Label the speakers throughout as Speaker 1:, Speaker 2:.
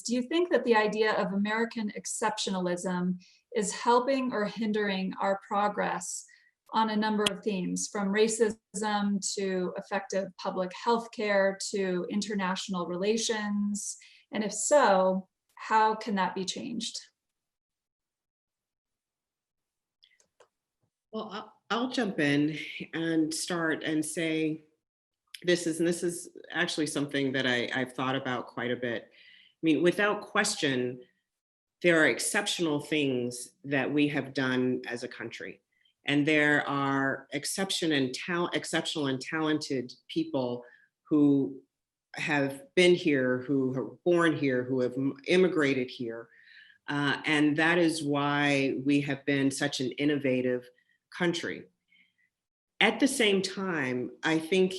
Speaker 1: do you think that the idea of American exceptionalism is helping or hindering our progress on a number of themes, from racism to effective public health care to international relations? And if so, how can that be changed?
Speaker 2: Well, I'll jump in and start and say this is actually something that I've thought about quite a bit. I mean, without question, there are exceptional things that we have done as a country. And there are exceptional and talented people who have been here, who are born here, who have immigrated here. And that is why we have been such an innovative country. At the same time, I think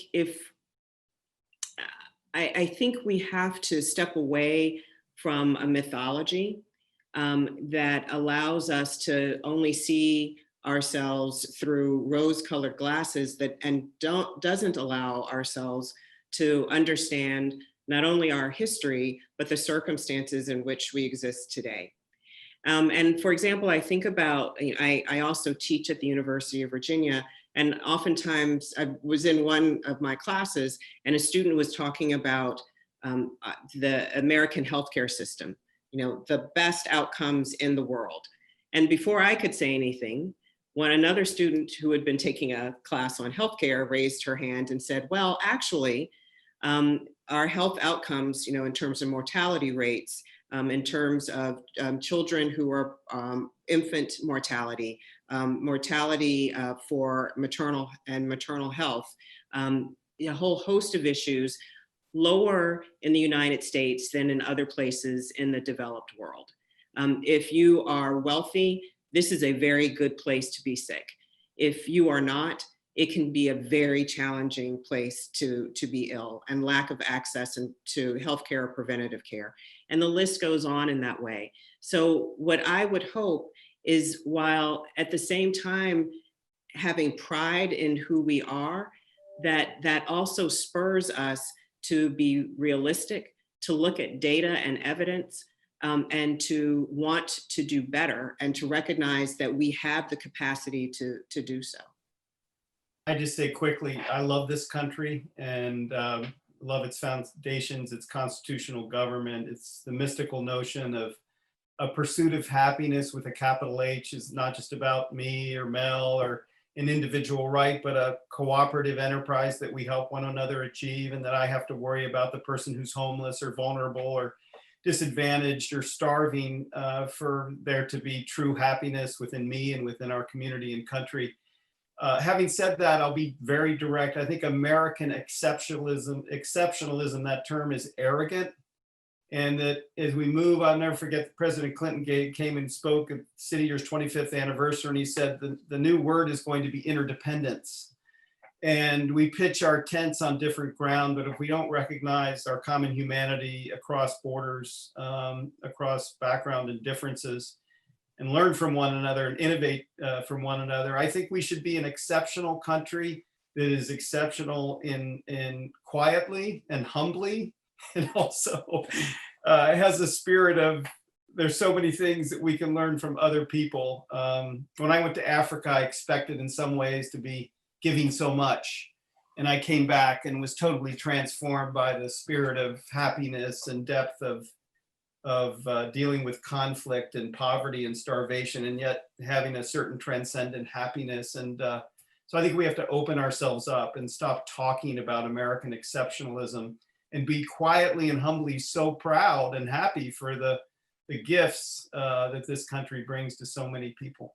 Speaker 2: I think we have to step away from a mythology that allows us to only see ourselves through rose-colored glasses and doesn't allow ourselves to understand not only our history, but the circumstances in which we exist today. And for example, I think about, I also teach at the University of Virginia, and oftentimes I was in one of my classes and a student was talking about the American healthcare system, the best outcomes in the world. And before I could say anything, when another student who had been taking a class on healthcare raised her hand and said, well, actually, our health outcomes, in terms of mortality rates, in terms of children who are infant mortality, mortality for maternal health, a whole host of issues lower in the United States than in other places in the developed world. If you are wealthy, this is a very good place to be sick. If you are not, it can be a very challenging place to be ill, and lack of access to healthcare or preventative care. And the list goes on in that way. So what I would hope is, while at the same time having pride in who we are, that also spurs us to be realistic, to look at data and evidence, and to want to do better, and to recognize that we have the capacity to do so.
Speaker 3: I just say quickly, I love this country and love its foundations, its constitutional government. It's the mystical notion of a pursuit of happiness with a capital H is not just about me or Mel or an individual right, but a cooperative enterprise that we help one another achieve, and that I have to worry about the person who's homeless or vulnerable or disadvantaged or starving for there to be true happiness within me and within our community and country. Having said that, I'll be very direct. I think American exceptionalism, that term is arrogant. And that as we move, I'll never forget President Clinton came and spoke at City Year's 25th anniversary, and he said the new word is going to be interdependence. And we pitch our tents on different ground, but if we don't recognize our common humanity across borders, across background and differences, and learn from one another and innovate from one another, I think we should be an exceptional country that is exceptional in quietly and humbly, and also has a spirit of, there's so many things that we can learn from other people. When I went to Africa, I expected in some ways to be giving so much. And I came back and was totally transformed by the spirit of happiness and depth of dealing with conflict and poverty and starvation, and yet having a certain transcendent happiness. And so I think we have to open ourselves up and stop talking about American exceptionalism and be quietly and humbly so proud and happy for the gifts that this country brings to so many people.